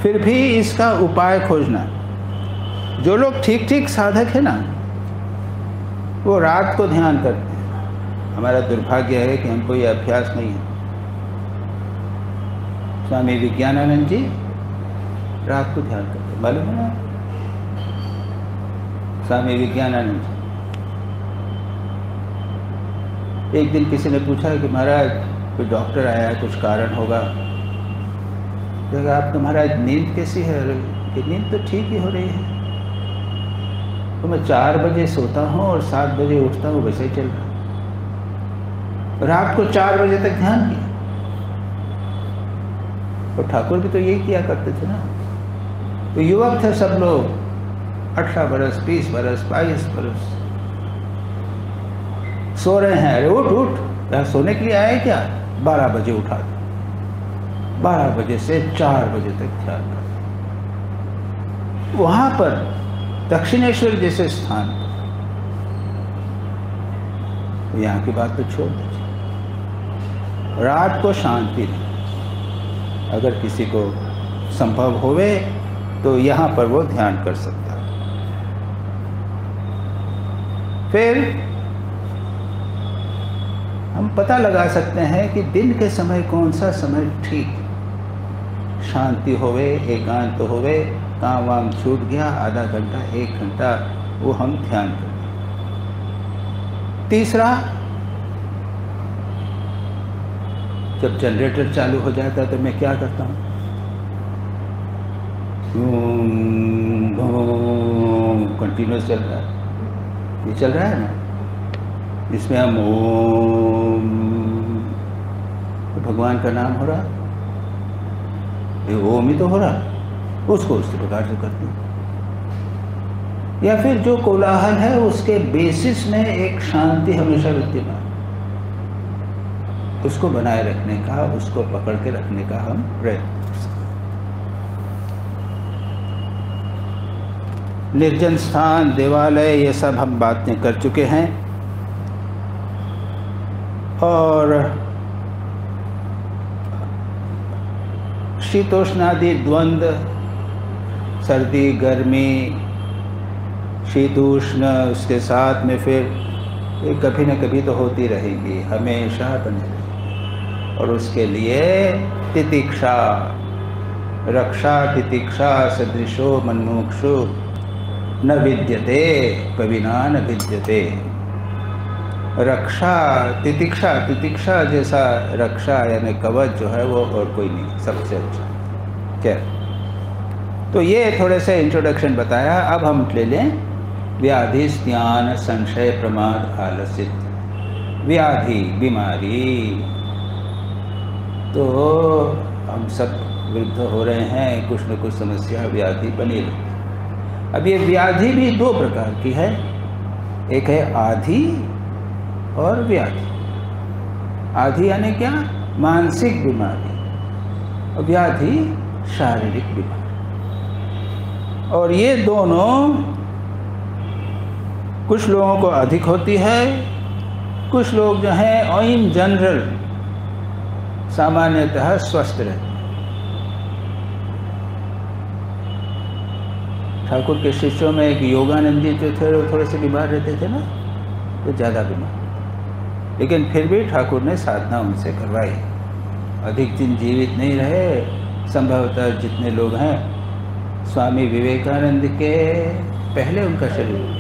फिर भी इसका उपाय खोजना। जो लोग ठीक ठीक साधक है ना, वो रात को ध्यान करते हैं। हमारा दुर्भाग्य है कि हमको ये अभ्यास नहीं है। स्वामी विज्ञानानंद जी रात को ध्यान करते, मालूम है ना? स्वामी विज्ञानानंद जी, एक दिन किसी ने पूछा कि महाराज कोई डॉक्टर आया है, कुछ कारण होगा? देखा आप, तो महाराज नींद कैसी है? कि नींद तो ठीक ही हो रही है, तो मैं 4 बजे सोता हूँ और 7 बजे उठता हूँ, वैसे ही चल रहा। रात को 4 बजे तक ध्यान किया। और ठाकुर भी तो यही किया करते थे ना। तो युवक थे सब लोग, 18 बरस, 20 बरस, 22 बरस, सो रहे हैं। अरे उठ उठ, यहाँ सोने के लिए आए क्या? 12 बजे उठा दो। 12 बजे से 4 बजे तक ध्यान कर। वहां पर दक्षिणेश्वर जैसे स्थान पर, यहाँ की बात तो छोड़ दीजिए। रात को शांति नहीं, अगर किसी को संभव होवे तो यहाँ पर वो ध्यान कर सकता है। फिर हम पता लगा सकते हैं कि दिन के समय कौन सा समय ठीक, शांति होवे, एकांत होवे, काम वाम छूट गया, आधा घंटा 1 घंटा वो हम ध्यान करें। तीसरा, जब जनरेटर चालू हो जाता है तो मैं क्या करता हूँ? कंटिन्यूस चल रहा है, ये चल रहा है ना, इसमें हम ओम, तो भगवान का नाम हो रहा, ये ओम ही तो हो रहा, उसको उसी प्रकार से करते हैं। या फिर जो कोलाहल है उसके बेसिस में एक शांति हमेशा विद्यमान, उसको बनाए रखने का, उसको पकड़ के रखने का हम प्रयत्न। निर्जन स्थान, देवालय, ये सब हम बातें कर चुके हैं। और शीतोष्णादि द्वंद्व, सर्दी गर्मी, शीतोष्ण, उसके साथ में फिर ये कभी न कभी तो होती रहेगी, हमेशा बनी रहेगी। और उसके लिए तितिक्षा, रक्षा तितिक्षा सदृशो मन्मुक्षु न विद्यते कविना न विद्यते। रक्षा तितिक्षा, तितिक्षा जैसा रक्षा यानी कवच जो है वो और कोई नहीं, सबसे अच्छा क्या। तो ये थोड़े से इंट्रोडक्शन बताया। अब हम ले लें व्याधि, ज्ञान, संशय, प्रमाद, आलस्य। व्याधि, बीमारी, तो हम सब वृद्ध हो रहे हैं, कुछ न कुछ समस्या व्याधि बनी रहती। अब ये व्याधि भी दो प्रकार की है, एक है आधि और व्याधि। आधि यानी क्या? मानसिक बीमारी, और व्याधि शारीरिक बीमारी। और ये दोनों कुछ लोगों को अधिक होती है, कुछ लोग जो हैं इन जनरल सामान्यतः स्वस्थ रहते हैं। ठाकुर के शिष्यों में एक योगानंद जी जो थे, वो थोड़े से बीमार रहते थे ना, तो ज़्यादा बीमार, लेकिन फिर भी ठाकुर ने साधना उनसे करवाई। अधिक दिन जीवित नहीं रहे। संभवतः जितने लोग हैं, स्वामी विवेकानंद के पहले उनका शरीर हो गया।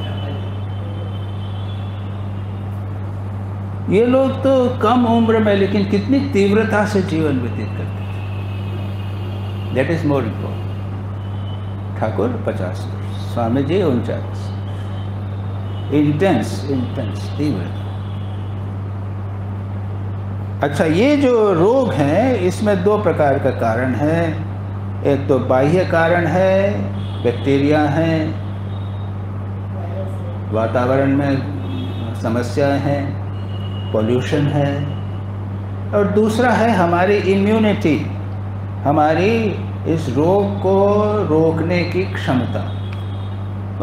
ये लोग तो कम उम्र में लेकिन कितनी तीव्रता से जीवन व्यतीत करते थे। That is more important. Thakur 50 वर्ष, स्वामी जी 39। इंटेंस तीव्र। अच्छा, ये जो रोग हैं इसमें दो प्रकार का कारण है। एक तो बाह्य कारण है, बैक्टीरिया हैं, वातावरण में समस्याएं हैं, पॉल्यूशन है, और दूसरा है हमारी इम्यूनिटी, हमारी इस रोग को रोकने की क्षमता।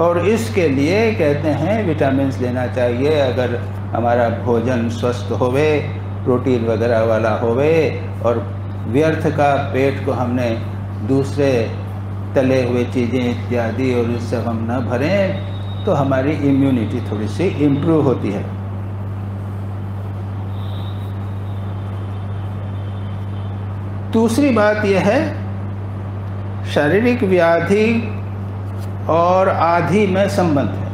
और इसके लिए कहते हैं विटामिन्स लेना चाहिए। अगर हमारा भोजन स्वस्थ होवे, प्रोटीन वगैरह वाला होवे, और व्यर्थ का पेट को हमने दूसरे तले हुए चीज़ें इत्यादि और इस सब हम न भरें, तो हमारी इम्यूनिटी थोड़ी सी इम्प्रूव होती है। दूसरी बात यह है, शारीरिक व्याधि और आधि में संबंध है।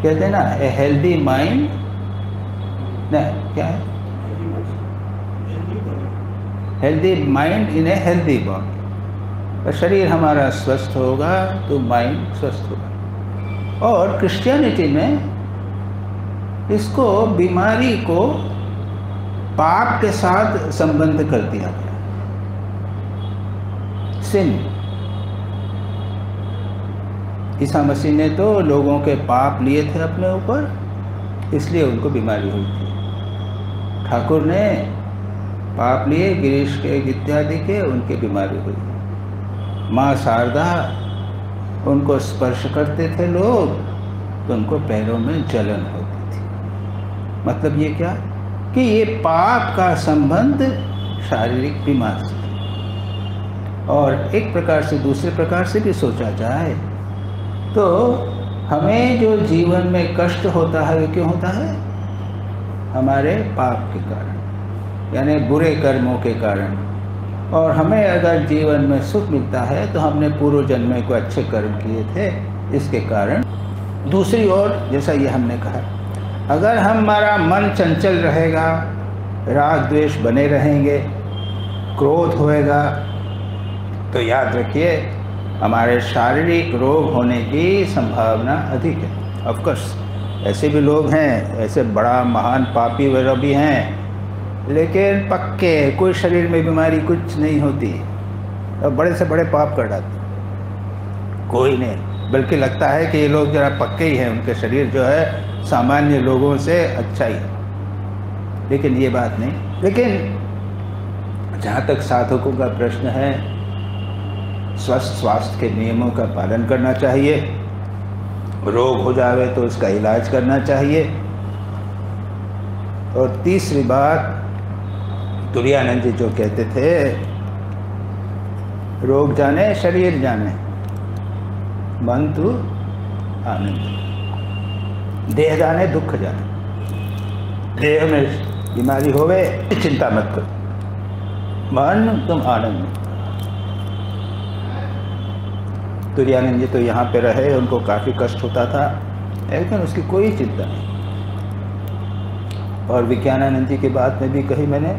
कहते हैं ना, ए हेल्दी माइंड, नहीं क्या है, healthy mind in a healthy body. शरीर हमारा स्वस्थ होगा तो माइंड स्वस्थ होगा। और क्रिश्चियनिटी में इसको, बीमारी को पाप के साथ संबंध कर दिया गया। सिन। ईसा मसीह ने तो लोगों के पाप लिए थे अपने ऊपर, इसलिए उनको बीमारी हुई थी। ठाकुर ने पाप लिए गिरीश के इत्यादि के, उनकी बीमारी हुई। माँ शारदा, उनको स्पर्श करते थे लोग तो उनको पैरों में जलन होती थी। मतलब ये क्या कि ये पाप का संबंध शारीरिक बीमारी से। और एक प्रकार से दूसरे प्रकार से भी सोचा जाए तो हमें जो जीवन में कष्ट होता है, वो क्यों होता है? हमारे पाप के कारण, यानी बुरे कर्मों के कारण। और हमें अगर जीवन में सुख मिलता है तो हमने पूर्व जन्म में कोई अच्छे कर्म किए थे, इसके कारण। दूसरी ओर, जैसा ये हमने कहा, अगर हमारा मन चंचल रहेगा, राग द्वेष बने रहेंगे, क्रोध होएगा, तो याद रखिए हमारे शारीरिक रोग होने की संभावना अधिक है। ऑफ कोर्स ऐसे भी लोग हैं, ऐसे बड़ा महान पापी वगैरह भी हैं, लेकिन पक्के कोई शरीर में बीमारी कुछ नहीं होती, और बड़े से बड़े पाप कर डालते, कोई नहीं। बल्कि लगता है कि ये लोग जरा पक्के ही हैं, उनके शरीर जो है सामान्य लोगों से अच्छा ही है, लेकिन ये बात नहीं। लेकिन जहाँ तक साधकों का प्रश्न है, स्वस्थ स्वास्थ्य के नियमों का पालन करना चाहिए। रोग हो जावे तो उसका इलाज करना चाहिए। और तीसरी बात, तुरानंद जी जो कहते थे, रोग जाने शरीर जाने, मन तू आनंद, देह जाने दुख जाने। देह में बीमारी होवे चिंता मत करो, मन तुम आनंद। तुरानंद जी तो यहाँ पे रहे, उनको काफ़ी कष्ट होता था, लेकिन उसकी कोई चिंता नहीं। और विज्ञानानंद जी की बात में भी कही मैंने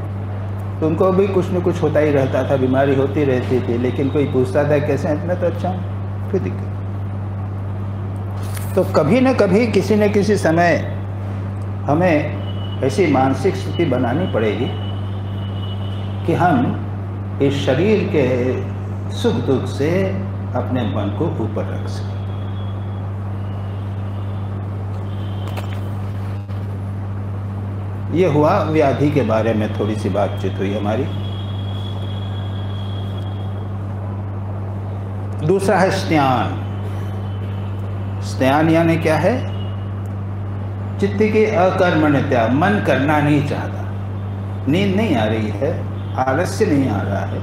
तो उनको भी कुछ न कुछ होता ही रहता था, बीमारी होती रहती थी, लेकिन कोई पूछता था कैसे हैं, मैं तो अच्छा हूँ, कोई दिक्कत। तो कभी न कभी किसी न किसी समय हमें ऐसी मानसिक स्थिति बनानी पड़ेगी कि हम इस शरीर के सुख दुख से अपने मन को ऊपर रख सकें। ये हुआ व्याधि के बारे में थोड़ी सी बातचीत हुई हमारी। दूसरा है स्त्यान। स्त्यान यानी क्या है? चित्त की अकर्मण्यता, मन करना नहीं चाहता, नींद नहीं आ रही है, आलस्य नहीं आ रहा है,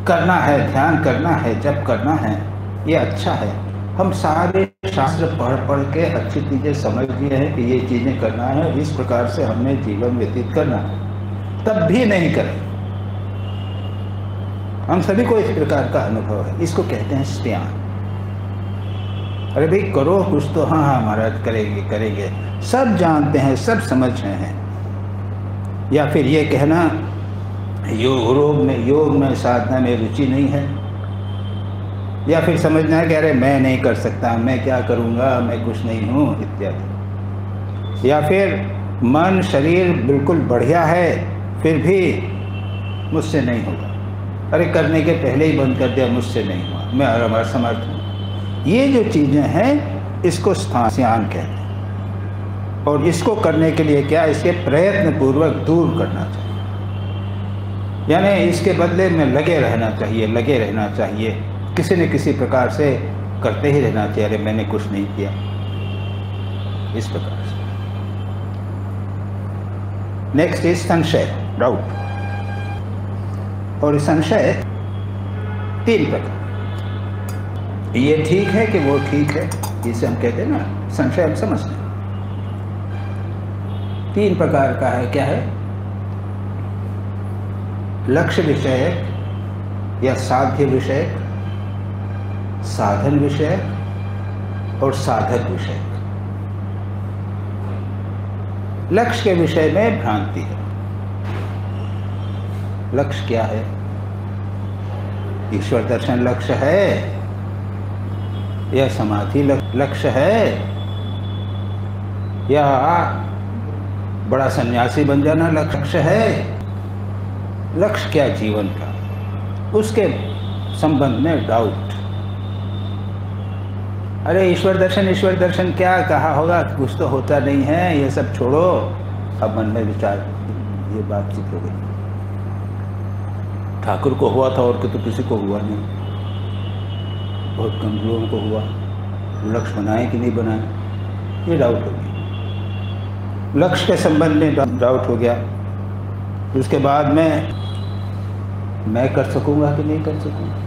करना है, ध्यान करना है, जप करना है, ये अच्छा है। हम सारे शास्त्र पढ़ पढ़ के अच्छी चीज़ें समझ लिए हैं कि ये चीज़ें करना है, इस प्रकार से हमने जीवन व्यतीत करना है, तब भी नहीं करें। हम सभी को इस प्रकार का अनुभव है, इसको कहते हैं स्त्यान। अरे भाई करो कुछ तो, हाँ हाँ महाराज करेंगे करेंगे, सब जानते हैं, सब समझ रहे हैं। या फिर ये कहना योग में साधना में रुचि नहीं है, या फिर समझना है कि अरे मैं नहीं कर सकता, मैं क्या करूँगा, मैं कुछ नहीं हूँ इत्यादि। या फिर मन शरीर बिल्कुल बढ़िया है फिर भी मुझसे नहीं होगा, अरे करने के पहले ही बंद कर दिया, मुझसे नहीं हुआ, मैं असमर्थ हूँ। ये जो चीज़ें हैं इसको स्त्यान कहते हैं। और इसको करने के लिए क्या, इसके प्रयत्न पूर्वक दूर करना चाहिए, यानी इसके बदले में लगे रहना चाहिए, किसी न किसी प्रकार से करते ही रहना चाहिए, अरे मैंने कुछ नहीं किया, इस प्रकार से। नेक्स्ट इज संशय, डाउट। और संशय 3 प्रकार, ये ठीक है कि वो ठीक है, जिसे हम कहते हैं ना संशय, हम समझते हैं। 3 प्रकार का है। क्या है? लक्ष्य विषयक या साध्य विषयक, साधन विषयक और साधक विषयक। लक्ष्य के विषय में भ्रांति है। लक्ष्य क्या है? ईश्वर दर्शन लक्ष्य है, या समाधि लक्ष्य है, या बड़ा सन्यासी बन जाना लक्ष्य है? लक्ष्य क्या जीवन का, उसके संबंध में डाउट। अरे ईश्वर दर्शन क्या कहा होगा, कुछ तो होता नहीं है, ये सब छोड़ो। अब मन में विचार, ये बातचीत हो गई, ठाकुर को हुआ था और तो किसी को हुआ नहीं, बहुत कम लोगों को हुआ, लक्ष्य बनाए कि नहीं बनाए, ये डाउट हो गया। लक्ष्य के संबंध में डाउट हो गया। उसके बाद में मैं कर सकूंगा कि नहीं कर सकूंगा,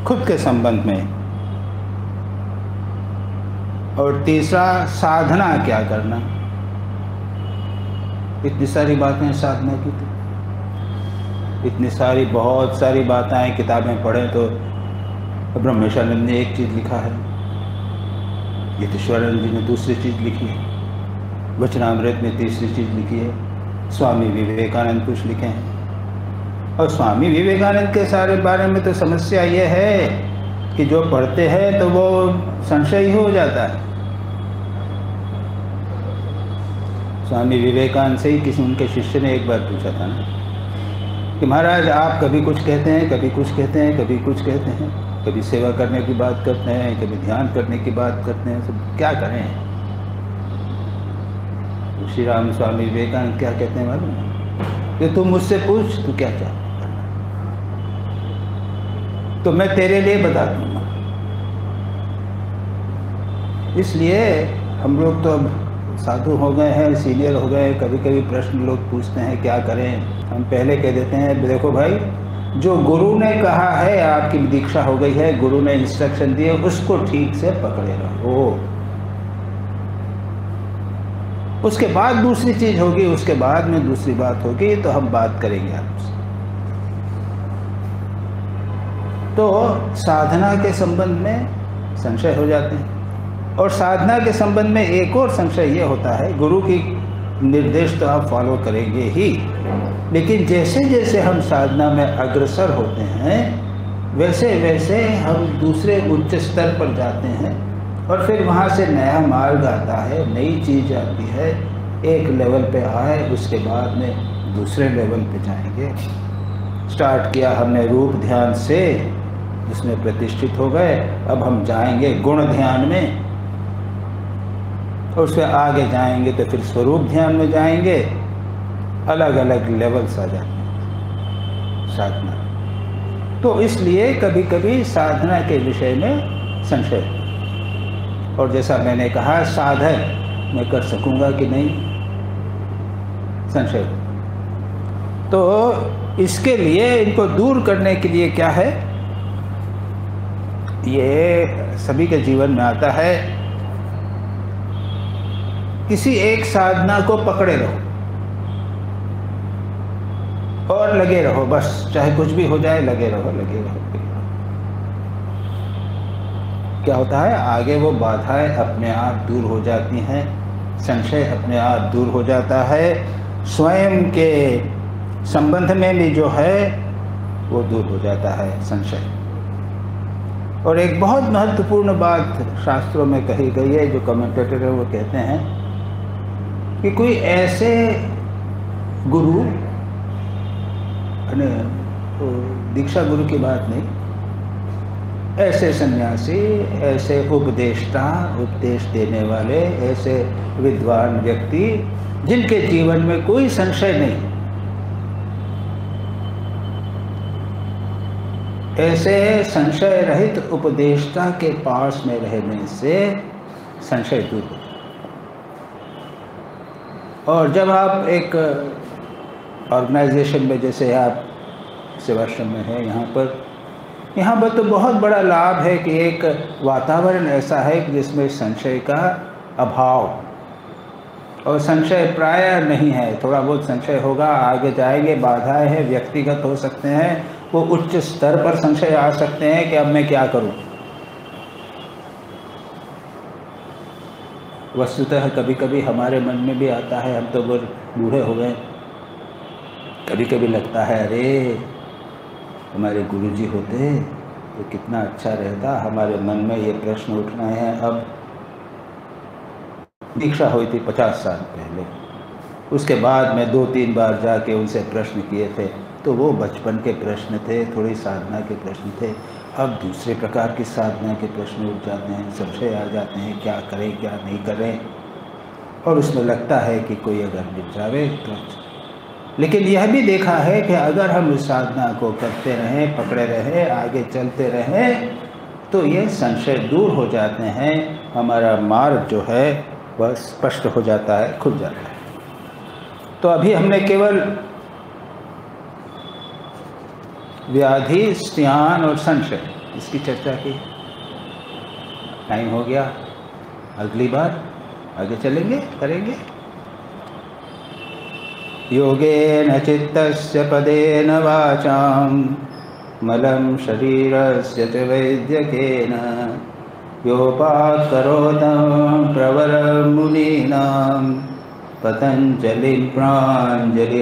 खुद के संबंध में। और तीसरा साधना क्या करना। इतनी सारी बातें साधना की थी, इतनी सारी बहुत सारी बातें, किताबें पढ़ें तो ब्रह्मेशानंद ने एक चीज़ लिखा है, यतीश्वरानंद जी ने दूसरी चीज़ लिखी है, वचनामृत में तीसरी चीज़ लिखी है, स्वामी विवेकानंद कुछ लिखे हैं। और स्वामी विवेकानंद के सारे बारे में तो समस्या ये है कि जो पढ़ते हैं तो वो संशय ही हो जाता है। स्वामी विवेकानंद से ही किसी उनके शिष्य ने एक बार पूछा था ना कि महाराज आप कभी कुछ कहते हैं, कभी कुछ कहते हैं, कभी कुछ कहते हैं, कभी सेवा करने की बात करते हैं, कभी ध्यान करने की बात करते हैं, सब क्या करें। श्री राम स्वामी विवेकानंद क्या कहते हैं मालूम है कि तू मुझसे पूछ तू क्या चाहता, तो मैं तेरे लिए बता दूंगा। इसलिए हम लोग तो अब साधु हो गए हैं, सीनियर हो गए हैं, कभी कभी प्रश्न लोग पूछते हैं क्या करें, हम पहले कह देते हैं देखो भाई, जो गुरु ने कहा है, आपकी दीक्षा हो गई है, गुरु ने इंस्ट्रक्शन दिए, उसको ठीक से पकड़े रहो। उसके बाद दूसरी चीज होगी, उसके बाद में दूसरी बात होगी, तो हम बात करेंगे आपसे। तो साधना के संबंध में संशय हो जाते हैं। और साधना के संबंध में एक और संशय ये होता है, गुरु की निर्देश तो आप फॉलो करेंगे ही, लेकिन जैसे जैसे हम साधना में अग्रसर होते हैं वैसे वैसे हम दूसरे उच्च स्तर पर जाते हैं और फिर वहाँ से नया मार्ग आता है, नई चीज़ आती है, एक लेवल पे आए उसके बाद में दूसरे लेवल पे जाएंगे। स्टार्ट किया हमने रूप ध्यान से, जिसमें प्रतिष्ठित हो गए, अब हम जाएंगे गुण ध्यान में और उससे आगे जाएंगे तो फिर स्वरूप ध्यान में जाएंगे। अलग अलग लेवल्स आ जाते हैं साधना। तो इसलिए कभी कभी साधना के विषय में संशय, और जैसा मैंने कहा साधन मैं कर सकूंगा कि नहीं, संशय। तो इसके लिए, इनको दूर करने के लिए क्या है, ये सभी के जीवन में आता है। किसी एक साधना को पकड़े रहो और लगे रहो, बस चाहे कुछ भी हो जाए लगे रहो लगे रहो। क्या होता है, आगे वो बाधाएं अपने आप दूर हो जाती हैं, संशय अपने आप दूर हो जाता है, स्वयं के संबंध में भी जो है वो दूर हो जाता है संशय। और एक बहुत महत्वपूर्ण बात शास्त्रों में कही गई है, जो कमेंटेटर है वो कहते हैं कि कोई ऐसे गुरु, दीक्षा गुरु की बात नहीं, ऐसे सन्यासी, ऐसे उपदेष्टा, उपदेश देने वाले, ऐसे विद्वान व्यक्ति जिनके जीवन में कोई संशय नहीं, ऐसे संशय रहित उपदेष्टा के पास में रहने से संशय दूर हो। और जब आप एक ऑर्गेनाइजेशन में, जैसे आप सेवाश्रम में हैं, यहाँ पर तो बहुत बड़ा लाभ है कि एक वातावरण ऐसा है कि जिसमें संशय का अभाव, और संशय प्राय नहीं है। थोड़ा बहुत संशय होगा, आगे जाएंगे, बाधाएं हैं, व्यक्तिगत हो सकते हैं, वो उच्च स्तर पर संशय आ सकते हैं कि अब मैं क्या करूं। वस्तुतः कभी कभी हमारे मन में भी आता है, हम तो बूढ़े हो गए, कभी कभी लगता है अरे हमारे गुरुजी होते तो कितना अच्छा रहता। हमारे मन में ये प्रश्न उठना है। अब दीक्षा हुई थी 50 साल पहले, उसके बाद मैं 2-3 बार जाके उनसे प्रश्न किए थे, तो वो बचपन के प्रश्न थे, थोड़ी साधना के प्रश्न थे। अब दूसरे प्रकार की साधना के प्रश्न उठ जाते हैं, संशय आ जाते हैं, क्या करें क्या नहीं करें, और उसमें लगता है कि कोई अगर मिल जावे तो। लेकिन यह भी देखा है कि अगर हम इस साधना को करते रहें, पकड़े रहें, आगे चलते रहें, तो ये संशय दूर हो जाते हैं, हमारा मार्ग जो है वह स्पष्ट हो जाता है, खुल जाता है। तो अभी हमने केवल व्याधि, स्त्यान और संशय, इसकी चर्चा की। टाइम हो गया, अगली बार आगे चलेंगे, करेंगे। योगेन चित्तस्य पदेन वाचां मलं शरीरस्य च वैद्यकेन योपाकरोतं प्रवरं मुनीनां पतञ्जलिं प्राञ्जलिरानतोऽस्मि।